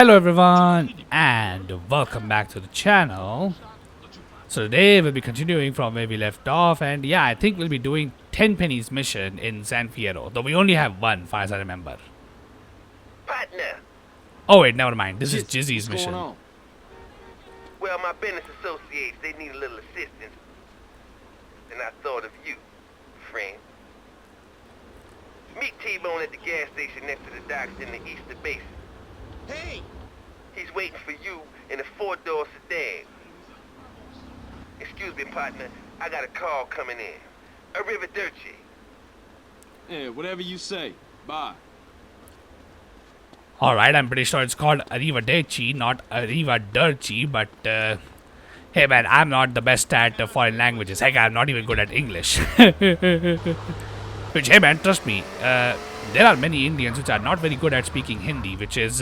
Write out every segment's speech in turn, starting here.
Hello everyone and welcome back to the channel. So today we'll be continuing from where we left off, and yeah, I think we'll be doing 10 pennies mission in San Fierro, though we only have one far as I remember. Partner. Oh wait, never mind, this is Jizzy's mission. Well, my business associates, they need a little assistance. And I thought of you, friend. Meet T-Bone at the gas station next to the docks in the Easter Basin. Hey! He's waiting for you in a 4-door sedan. Excuse me, partner. I got a call coming in. Arrivederci. Hey, whatever you say. Bye. Alright, I'm pretty sure it's called Arrivederci, not Arrivederci, but hey man, I'm not the best at foreign languages. Heck, I'm not even good at English. Which, hey man, trust me, there are many Indians which are not very good at speaking Hindi, which is,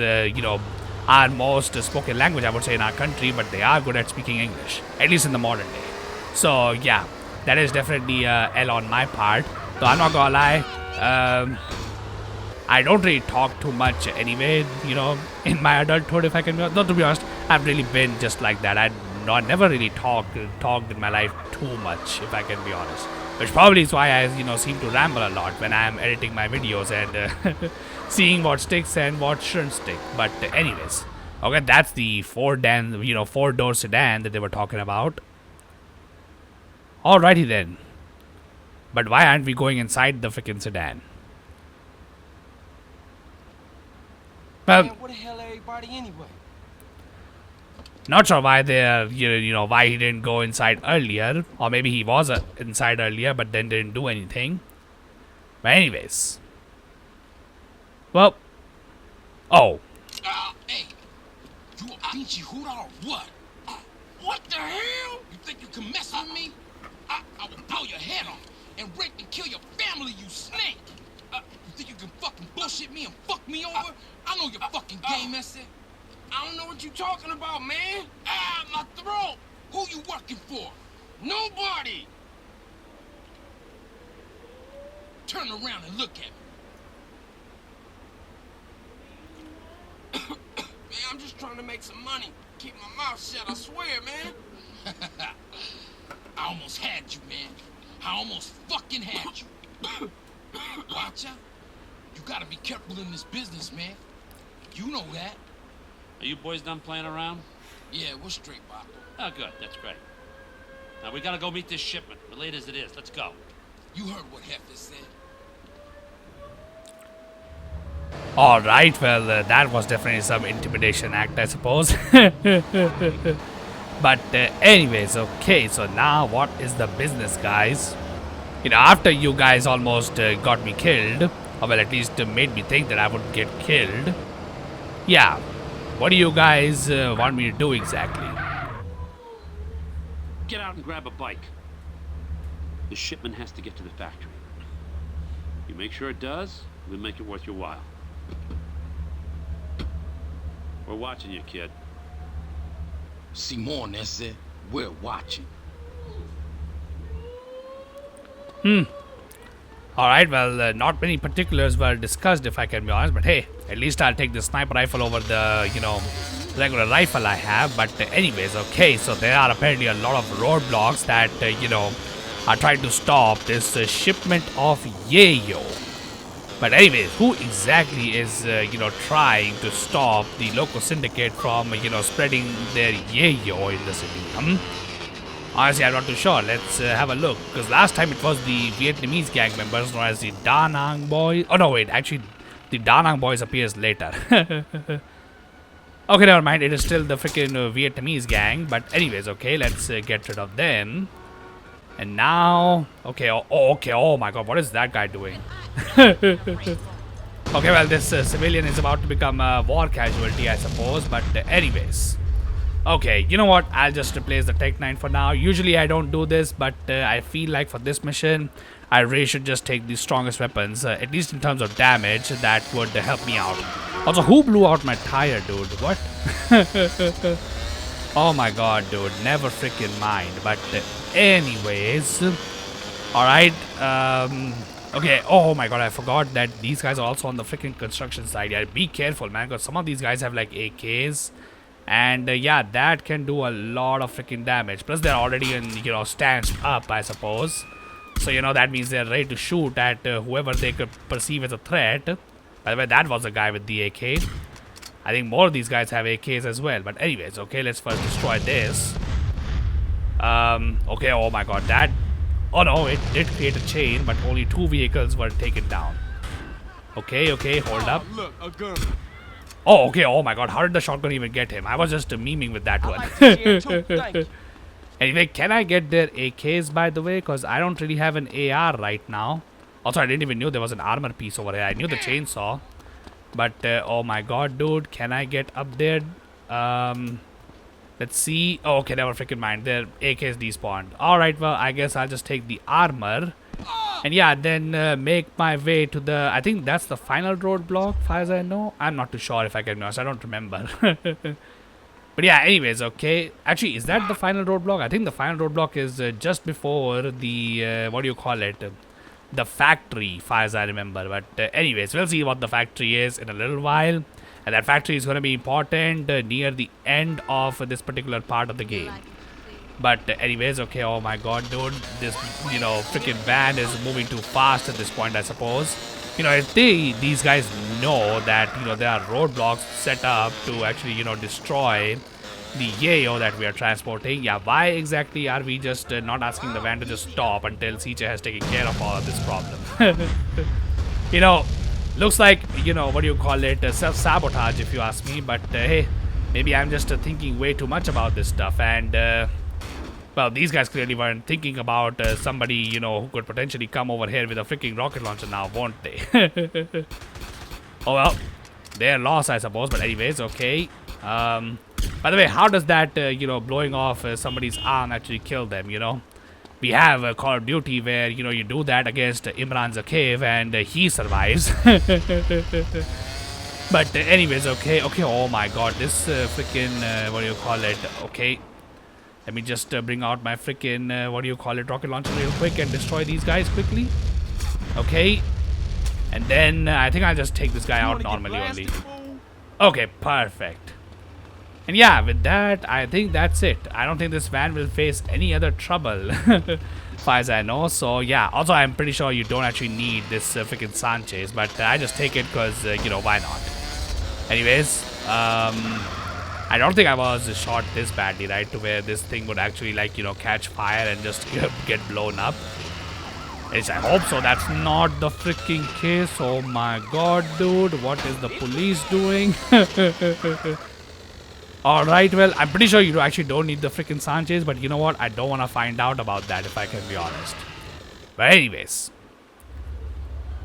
our most spoken language, I would say, in our country, but they are good at speaking English, at least in the modern day. So, yeah, that is definitely L on my part. So, I'm not gonna lie, I don't really talk too much anyway, in my adulthood, if I can be honest. No, to be honest, I've really been just like that. Never really talked in my life too much, if I can be honest. Which probably is why I, seem to ramble a lot when I'm editing my videos and seeing what sticks and what shouldn't stick. But anyways, okay, that's the four-door sedan that they were talking about. Alrighty then. But why aren't we going inside the freaking sedan? Well, Man, what the hell, everybody, anyway? not sure why they're, why he didn't go inside earlier. Or maybe he was inside earlier, but then didn't do anything. But anyways. Well. Oh. Hey, you a pinchy hooter or what? What the hell? You think you can mess with me? I will blow your head off and rape and kill your family, you snake! You think you can fucking bullshit me and fuck me over? I know your fucking game, that's it. I don't know what you talking about, man. Ah, my throat! Who you working for? Nobody! Turn around and look at me. Man, I'm just trying to make some money. Keep my mouth shut, I swear, man. I almost had you, man. I almost fucking had you. Watch out. You gotta be careful in this business, man. You know that. Are you boys done playing around? Yeah, we're straight, Papa. Oh, good. That's great. Now, we gotta go meet this shipment, late as it is. Let's go. You heard what Hefner said. Alright, well, that was definitely some intimidation act, I suppose. But anyways, okay, so now what is the business, guys? After you guys almost got me killed, or well, at least made me think that I would get killed. Yeah, what do you guys want me to do exactly? Get out and grab a bike. The shipment has to get to the factory. You make sure it does, we'll make it worth your while. We're watching you, kid. Simon, that's it. We're watching. Alright, well, not many particulars were discussed, if I can be honest, but hey, at least I'll take the sniper rifle over the, regular rifle I have. But anyways, okay, so there are apparently a lot of roadblocks that, are trying to stop this shipment of yayo. But anyways, who exactly is, trying to stop the local syndicate from, spreading their yayo in the city? Honestly, I'm not too sure. Let's have a look. Because last time it was the Vietnamese gang members known as the Da Nang Boys. Oh, no, wait. Actually, the Da Nang Boys appears later. Okay, never mind. It is still the freaking Vietnamese gang. But anyways, okay. Let's get rid of them. And now... Okay, okay. Oh, my God. What is that guy doing? Okay, well, this civilian is about to become a war casualty, I suppose. But anyways... Okay, you know what? I'll just replace the Tech 9 for now. Usually I don't do this, but I feel like for this mission, I really should just take the strongest weapons, at least in terms of damage. That would help me out. Also, who blew out my tire, dude? What? Oh my god, dude. Never freaking mind. But anyways, alright. Okay, oh my god, I forgot that these guys are also on the freaking construction site. Yeah, be careful, man, because some of these guys have like AKs. And yeah, that can do a lot of freaking damage. Plus, they're already in, you know, stanced up, I suppose. So, you know, that means they're ready to shoot at whoever they could perceive as a threat. By the way, that was a guy with the AK. I think more of these guys have AKs as well. But anyways, okay, let's first destroy this. Okay, oh my god, that... Oh no, it did create a chain, but only 2 vehicles were taken down. Okay, okay, hold up. Look, a gun. Oh, okay, oh my god, how did the shotgun even get him? I was just memeing with that one. Anyway, can I get their AKs, by the way? Because I don't really have an AR right now. Also, I didn't even know there was an armor piece over here. I knew the chainsaw. But, oh my god, dude, can I get up there? Let's see. Oh, okay, never freaking mind. Their AKs despawned. Alright, well, I guess I'll just take the armor. And yeah, then make my way to the... I think that's the final roadblock, far as I know. I'm not too sure if I can be honest. I don't remember. But yeah, anyways, okay. Actually, is that the final roadblock? I think the final roadblock is just before the... what do you call it? The factory, far as I remember. But anyways, we'll see what the factory is in a little while. And that factory is going to be important near the end of this particular part of the game. But anyways, okay, oh my god, dude, this, you know, freaking van is moving too fast at this point, I suppose. You know, if these guys know that, you know, there are roadblocks set up to actually, you know, destroy the yayo that we are transporting, yeah, why exactly are we just not asking the van to just stop until CJ has taken care of all of this problem? You know, looks like, you know, what do you call it, self-sabotage if you ask me, but hey, maybe I'm just thinking way too much about this stuff, and well, these guys clearly weren't thinking about somebody, you know, who could potentially come over here with a freaking rocket launcher now, won't they? Oh well, they're lost, I suppose, but anyways, okay. By the way, how does that, you know, blowing off somebody's arm actually kill them, you know? We have a Call of Duty where, you know, you do that against Imran Zakhaev and he survives. But anyways, okay, oh my god, this freaking, what do you call it, okay. Let me just bring out my freaking, what do you call it, rocket launcher real quick and destroy these guys quickly. Okay. And then I think I'll just take this guy out normally only. Okay, perfect. And yeah, with that, I think that's it. I don't think this van will face any other trouble, as far as I know. So yeah, also I'm pretty sure you don't actually need this freaking Sanchez, but I just take it because, you know, why not? Anyways, I don't think I was shot this badly, right, to where this thing would actually, like, you know, catch fire and just get blown up. At least I hope so. That's not the freaking case. Oh my god, dude, what is the police doing? Alright, well, I'm pretty sure you actually don't need the freaking Sanchez, but you know what? I don't want to find out about that, if I can be honest. But anyways.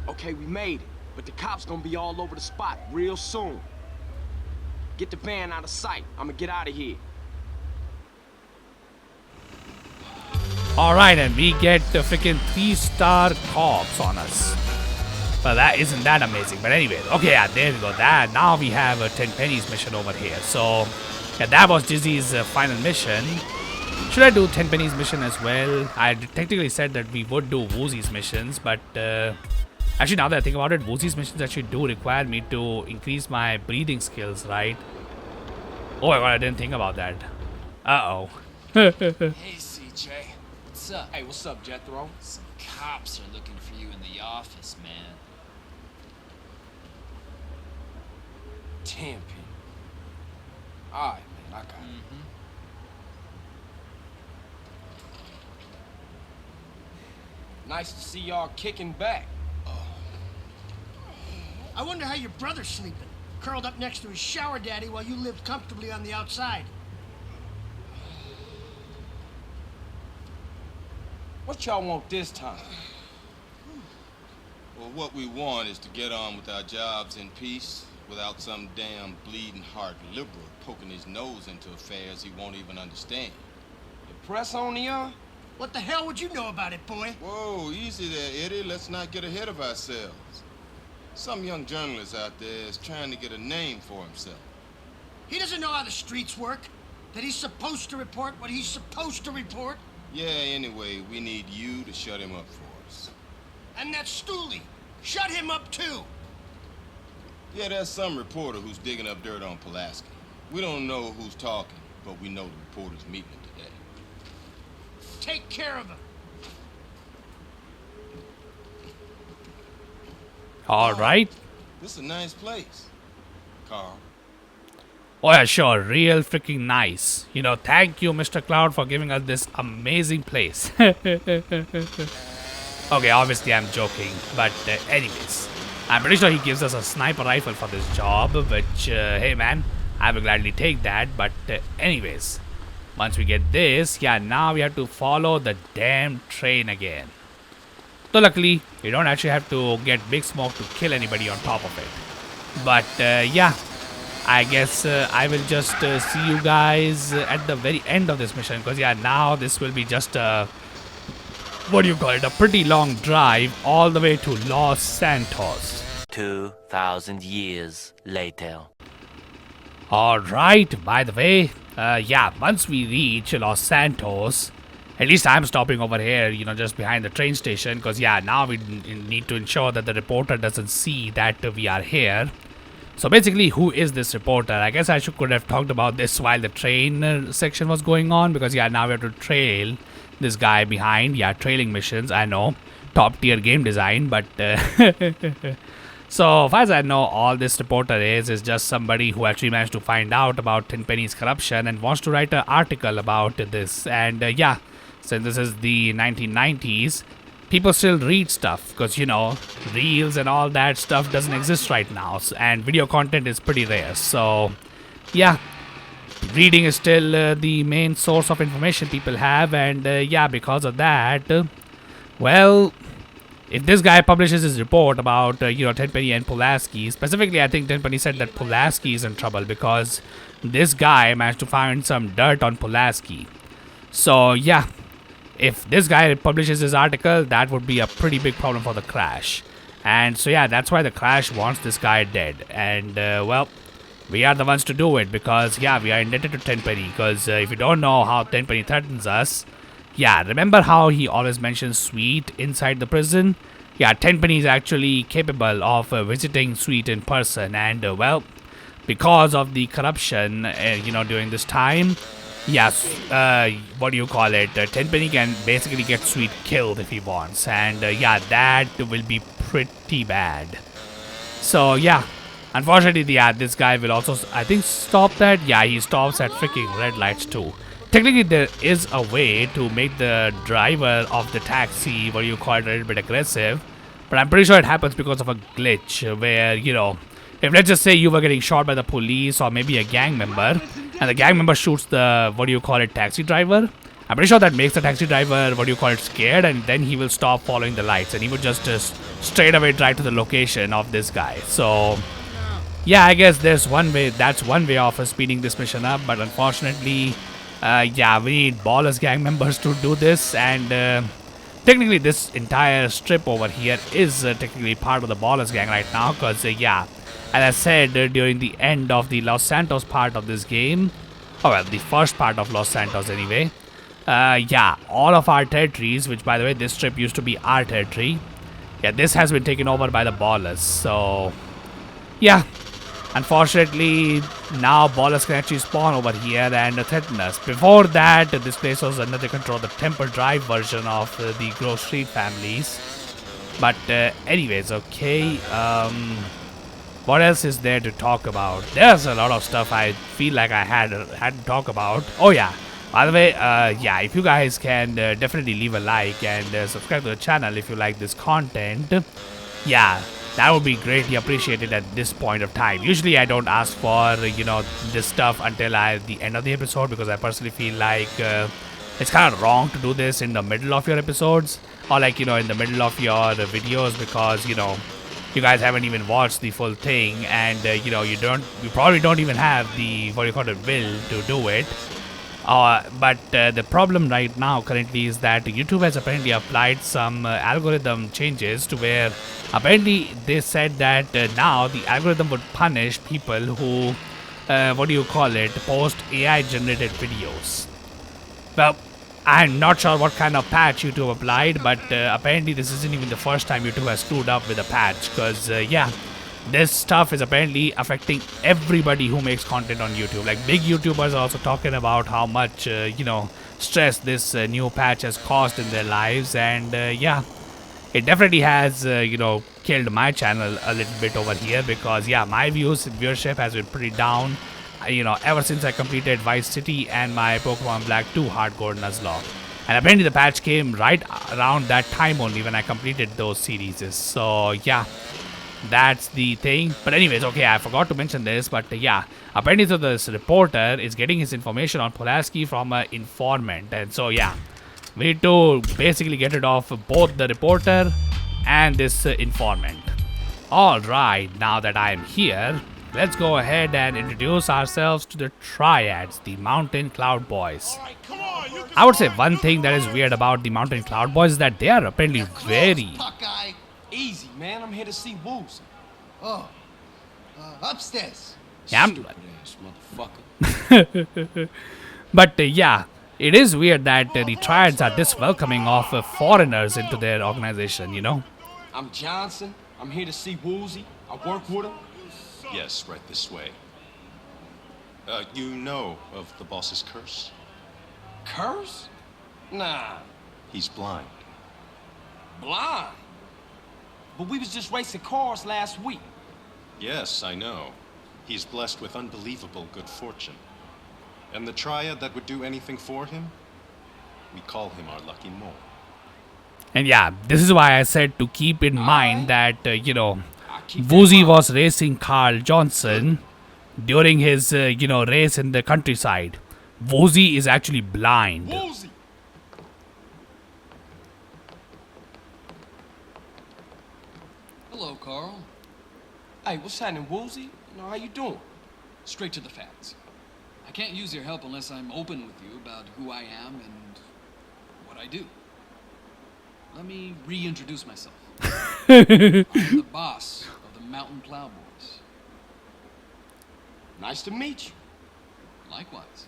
Okay, we made it, but the cops gonna be all over the spot real soon. Get the van out of sight. I'm gonna get out of here. Alright, and we get the freaking 3-star cops on us. Well, that isn't that amazing. But anyways, okay, yeah, there we go. Now we have a 10 pennies mission over here. So, yeah, that was Jizzy's final mission. Should I do 10 pennies mission as well? I technically said that we would do Woozy's missions, but actually, now that I think about it, Woozy's missions actually do require me to increase my breathing skills, right? Oh my god, I didn't think about that. Uh-oh. Hey, CJ. What's up? Hey, what's up, Jethro? Some cops are looking for you in the office, man. Champion. Alright, man, I got it. Nice to see y'all kicking back. I wonder how your brother's sleeping, curled up next to his shower daddy while you lived comfortably on the outside. What y'all want this time? Well, what we want is to get on with our jobs in peace without some damn bleeding heart liberal poking his nose into affairs he won't even understand. The press on y'all? What the hell would you know about it, boy? Whoa, easy there, Eddie. Let's not get ahead of ourselves. Some young journalist out there is trying to get a name for himself. He doesn't know how the streets work, that he's supposed to report what he's supposed to report. Yeah, anyway, we need you to shut him up for us. And that stoolie. Shut him up, too. Yeah, there's some reporter who's digging up dirt on Pulaski. We don't know who's talking, but we know the reporter's meeting him today. Take care of him. All right. This is a nice place, Carl. Oh yeah, sure. Real freaking nice. You know, thank you, Mr. Cloud, for giving us this amazing place. Okay, obviously I'm joking, but anyways, I'm pretty sure he gives us a sniper rifle for this job, which, hey man, I will gladly take that. But anyways, once we get this, yeah, now we have to follow the damn train again. So luckily, you don't actually have to get Big Smoke to kill anybody on top of it. But yeah, I guess I will just see you guys at the very end of this mission, because yeah, now this will be just a, what do you call it, a pretty long drive all the way to Los Santos. 2,000 years later. Alright, by the way, yeah, once we reach Los Santos, at least I'm stopping over here, you know, just behind the train station, because yeah, now we need to ensure that the reporter doesn't see that we are here. So basically, who is this reporter? I guess I could have talked about this while the train section was going on, because yeah, now we have to trail this guy behind. Yeah, trailing missions, I know, top tier game design, but so far as I know, all this reporter is just somebody who actually managed to find out about Tenpenny's corruption and wants to write an article about this. And yeah, since this is the 1990s, people still read stuff, because you know, reels and all that stuff doesn't exist right now, and video content is pretty rare. So yeah, reading is still the main source of information people have. And yeah, because of that, well, if this guy publishes his report about you know, Tenpenny and Pulaski, specifically I think Tenpenny said that Pulaski is in trouble because this guy managed to find some dirt on Pulaski. So yeah, if this guy publishes his article, that would be a pretty big problem for the Crash. And so yeah, that's why the Crash wants this guy dead. And well, we are the ones to do it, because yeah, we are indebted to Tenpenny. Because if you don't know how Tenpenny threatens us, yeah, remember how he always mentions Sweet inside the prison? Yeah, Tenpenny is actually capable of visiting Sweet in person. And well, because of the corruption, you know, during this time, yes, what do you call it? Tenpenny can basically get Sweet killed if he wants. And yeah, that will be pretty bad. So yeah, unfortunately, yeah, this guy will also, I think, stop that. Yeah, he stops at freaking red lights too. Technically, there is a way to make the driver of the taxi, what do you call it, a little bit aggressive. But I'm pretty sure it happens because of a glitch where, you know, if let's just say you were getting shot by the police or maybe a gang member, and the gang member shoots the, what do you call it, taxi driver, I'm pretty sure that makes the taxi driver, what do you call it, scared, and then he will stop following the lights and he would just straight away drive to the location of this guy. So yeah, I guess there's one way, that's one way of speeding this mission up, but unfortunately, yeah, we need Ballers gang members to do this. And technically this entire strip over here is technically part of the Ballers gang right now, because yeah, as I said, during the end of the Los Santos part of this game, oh well, the first part of Los Santos anyway, yeah, all of our territories, which by the way, this strip used to be our territory, yeah, this has been taken over by the Ballers. So yeah, unfortunately, now Ballers can actually spawn over here and threaten us. Before that, this place was under the control of the Temple Drive version of the Grove Street families. But anyways, okay, what else is there to talk about? There's a lot of stuff I feel like I had to talk about. Oh yeah, by the way, yeah, if you guys can definitely leave a like and subscribe to the channel if you like this content. Yeah, that would be greatly appreciated at this point of time. Usually I don't ask for, you know, this stuff until the end of the episode, because I personally feel like it's kind of wrong to do this in the middle of your episodes, or like, you know, in the middle of your videos, because, you know, you guys haven't even watched the full thing, and you know, you probably don't even have the, what do you call it, will to do it. But the problem right now currently is that YouTube has apparently applied some algorithm changes to where apparently they said that now the algorithm would punish people who, what do you call it, post AI generated videos. Well, I'm not sure what kind of patch YouTube applied, but apparently this isn't even the first time YouTube has screwed up with a patch. Because, yeah, this stuff is apparently affecting everybody who makes content on YouTube. Like, big YouTubers are also talking about how much, stress this new patch has caused in their lives. And, yeah, it definitely has, killed my channel a little bit over here. Because, yeah, my viewership has been pretty down. Ever since I completed Vice City and my Pokemon Black 2 Hardcore Nuzlocke. And apparently the patch came right around that time only when I completed those series. So, yeah, that's the thing. But anyways, okay, I forgot to mention this, but yeah, apparently so this reporter is getting his information on Pulaski from an informant. And so, yeah, we need to basically get rid of both the reporter and this informant. Alright, now that I am here, let's go ahead and introduce ourselves to the Triads, the Mountain Cloud Boys. I would say one thing that is weird about the Mountain Cloud Boys is that they are apparently very... Easy, man. I'm here to see Wolves. Oh, upstairs. Yeah, Stupid ass motherfucker. but yeah, it is weird that the Triads are this welcoming of foreigners into their organization, I'm Johnson. I'm here to see Woolsey. I work with him. Yes, right this way. You know of the boss's curse? Curse? Nah. He's blind. Blind? But we was just racing cars last week. Yes, I know. He's blessed with unbelievable good fortune. And the Triad that would do anything for him? We call him our lucky mole. And yeah, this is why I said to keep in mind that, Woozy was racing Carl Johnson during his, race in the countryside. Woozy is actually blind. Woolsey! Hello, Carl. Hey, what's happening, Woolsey? How you doing? Straight to the facts. I can't use your help unless I'm open with you about who I am and what I do. Let me reintroduce myself. I'm the boss of the Mountain Cloud Boys. Nice to meet you. Likewise.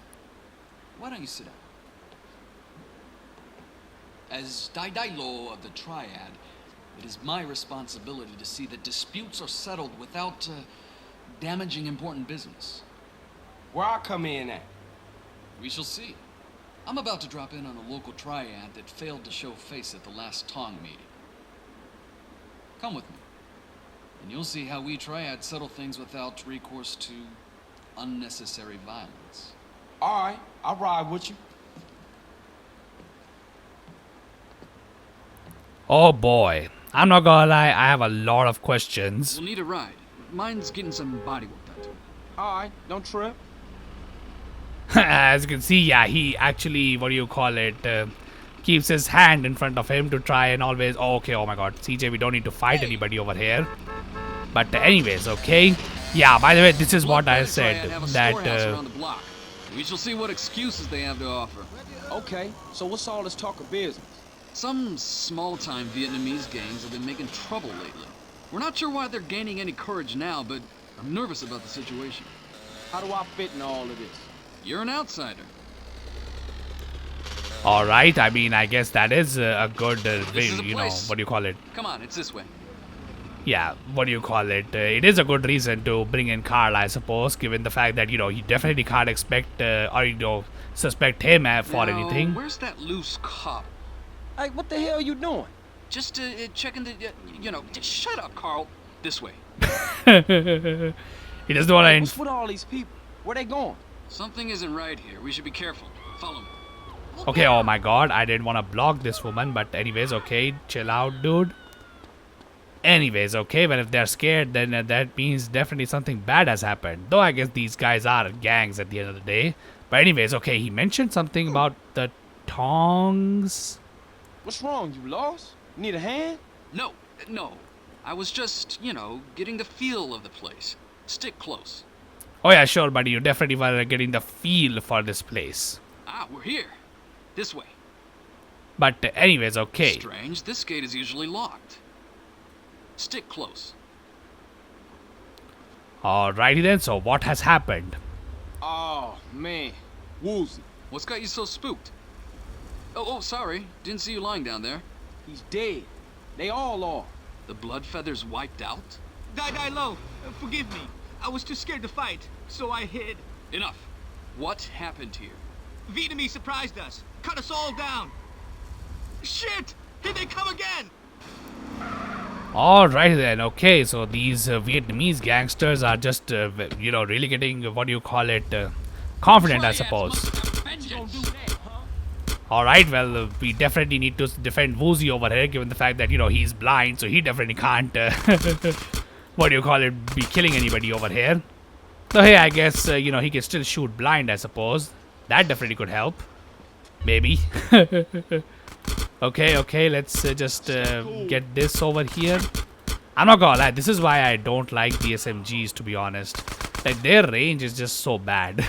Why don't you sit down? As Daidai-Lo of the Triad, it is my responsibility to see that disputes are settled without damaging important business. Where I come in at? We shall see. I'm about to drop in on a local Triad that failed to show face at the last Tong meeting. Come with me, and you'll see how we Triads settle things without recourse to unnecessary violence. Alright, I'll ride with you. Oh boy, I'm not gonna lie, I have a lot of questions. We'll need a ride. Mine's getting some body work done to it. Alright, don't trip. As you can see, yeah, he actually, keeps his hand in front of him to try and always... Oh, okay, oh my god, CJ, we don't need to fight anybody over here. But anyways, okay. Yeah, by the way, this is what I said, that... We shall see what excuses they have to offer. Okay, so what's all this talk of business? Some small-time Vietnamese gangs have been making trouble lately. We're not sure why they're gaining any courage now, but I'm nervous about the situation. How do I fit in all of this? You're an outsider. Alright, I mean, I guess that is a good way, what do you call it? Come on, it's this way. Yeah, it is a good reason to bring in Carl, I suppose, given the fact that, you definitely can't expect, suspect him for anything. Where's that loose cop? Hey, what the hell you doing? Just checking the, just shut up, Carl. This way. He doesn't want to... What's with all these people? Where they going? Something isn't right here. We should be careful. Follow me. Okay, oh my god, I didn't want to block this woman, but anyways, okay, chill out, dude. Anyways, okay, but if they're scared, then that means definitely something bad has happened. Though I guess these guys are gangs at the end of the day. But anyways, okay, he mentioned something about the tongs. What's wrong? You lost? Need a hand? No. I was just, getting the feel of the place. Stick close. Oh yeah, sure, buddy. You definitely were getting the feel for this place. Ah, we're here. This way. But anyways, okay. Strange. This gate is usually locked. Stick close. Alrighty then. So what has happened? Oh, man. Woozy. What's got you so spooked? Oh, sorry. Didn't see you lying down there. He's dead. They all are. The blood feathers wiped out? Die low. Forgive me. I was too scared to fight, so I hid. Enough. What happened here? Vietnamese surprised us. Cut us all down. Shit! Here they come again! Alright then, okay, so these Vietnamese gangsters are just, you know, really getting, what do you call it, confident, I suppose. Alright, well, we definitely need to defend Woozy over here, given the fact that, you know, he's blind, so he definitely can't, what do you call it, be killing anybody over here. So hey, I guess, you know, he can still shoot blind, I suppose. That definitely could help. Maybe. Okay, let's just get this over here. I'm not gonna lie, this is why I don't like the SMGs, to be honest. Like, their range is just so bad.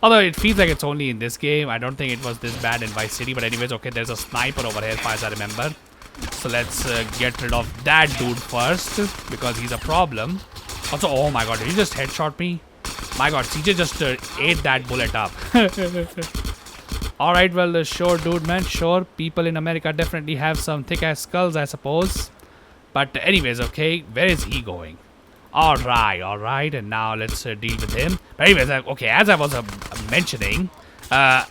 Although it feels like it's only in this game. I don't think it was this bad in Vice City. But anyways, okay, there's a sniper over here, as far as I remember. So let's get rid of that dude first, because he's a problem. Also, oh my god, did he just headshot me? My god, CJ just ate that bullet up. Alright, well, sure, dude, man, sure. People in America definitely have some thick-ass skulls, I suppose. But anyways, okay, where is he going? Alright, and now let's deal with him. But anyways, okay, as I was mentioning, as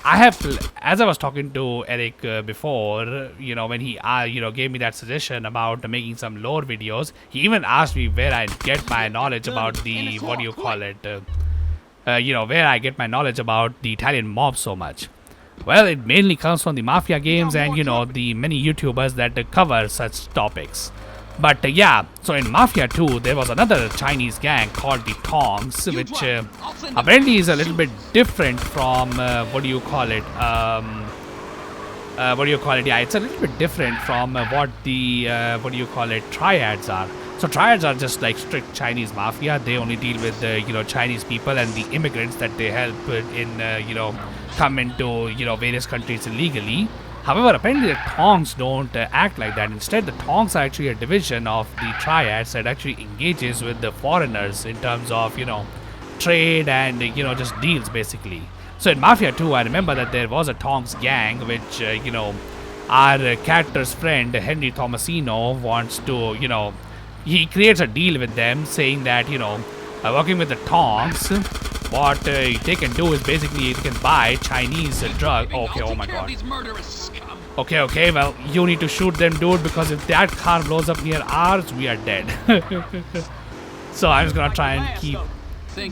I was talking to Eric before, you know, when he, you know, gave me that suggestion about making some lore videos, he even asked me where I get my knowledge about the, what do you call it, you know, where I get my knowledge about the Italian mob so much. Well, it mainly comes from the Mafia games and, you know, the many YouTubers that cover such topics. But yeah, so in Mafia 2, there was another Chinese gang called the Tongs, which apparently is a little bit different from, what do you call it, yeah, it's a little bit different from what the, what do you call it, Triads are. So Triads are just like strict Chinese Mafia. They only deal with, you know, Chinese people and the immigrants that they help in, you know, come into, you know, various countries illegally. However, apparently the Tongs don't act like that. Instead, the Tongs are actually a division of the Triads that actually engages with the foreigners in terms of, you know, trade and, you know, just deals basically. So in Mafia 2, I remember that there was a Tongs gang which, you know, our character's friend, Henry Thomasino, wants to, you know, he creates a deal with them saying that, you know, working with the Tongs, what they can do is basically they can buy Chinese drug. Okay, oh my god. Okay, well, you need to shoot them, dude, because if that car blows up near ours, we are dead. So I'm just gonna try and keep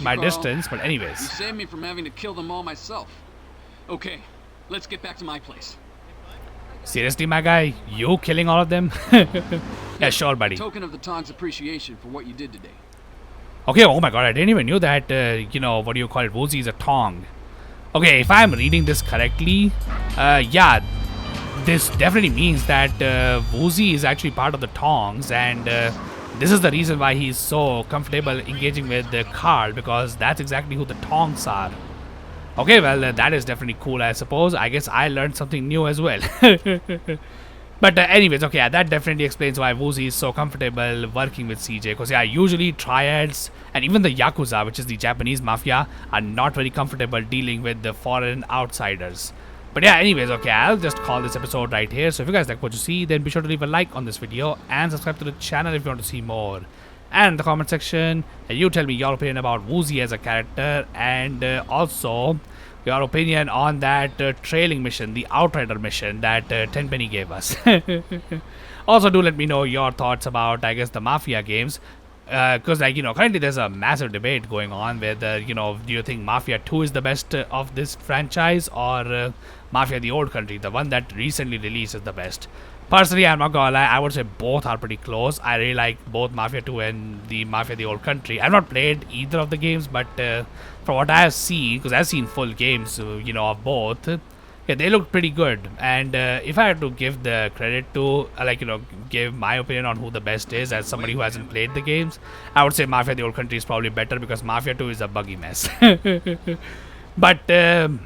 my distance, but anyways. You saved me from having to kill them all myself. Okay, let's get back to my place. Seriously, my guy? You killing all of them? Yeah, sure, buddy. Token of the Tongs' appreciation for what you did today. Okay, oh my god, I didn't even know that, you know, what do you call it, Woozy is a Tong. Okay, if I'm reading this correctly, yeah, this definitely means that Woozy is actually part of the Tongs, and this is the reason why he's so comfortable engaging with Carl, because that's exactly who the Tongs are. Okay, well, that is definitely cool, I suppose. I guess I learned something new as well. But anyways, okay, that definitely explains why Woozy is so comfortable working with CJ. Because, yeah, usually Triads and even the Yakuza, which is the Japanese Mafia, are not very comfortable dealing with the foreign outsiders. But yeah, anyways, okay, I'll just call this episode right here. So if you guys like what you see, then be sure to leave a like on this video and subscribe to the channel if you want to see more. And in the comment section, you tell me your opinion about Woozy as a character, and also your opinion on that trailing mission, the Outrider mission that Tenpenny gave us. Also, do let me know your thoughts about, I guess, the Mafia games. Because, like, you know, currently there's a massive debate going on whether, you know, do you think Mafia 2 is the best of this franchise, or Mafia the Old Country, the one that recently released, is the best. Personally, I'm not gonna lie, I would say both are pretty close. I really like both Mafia 2 and the Mafia the Old Country. I've not played either of the games, but from what I have seen, because I've seen full games, you know, of both, yeah, they look pretty good. And if I had to give the credit to, like, you know, give my opinion on who the best is as somebody who hasn't played the games, I would say Mafia the Old Country is probably better, because Mafia 2 is a buggy mess. But,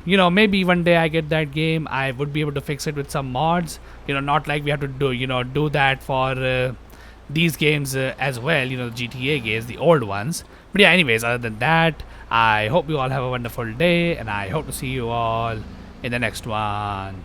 you know, maybe one day I get that game, I would be able to fix it with some mods. You know, not like we have to do, you know, do that for these games as well, you know, the GTA games, the old ones. But yeah, anyways, other than that, I hope you all have a wonderful day, and I hope to see you all in the next one.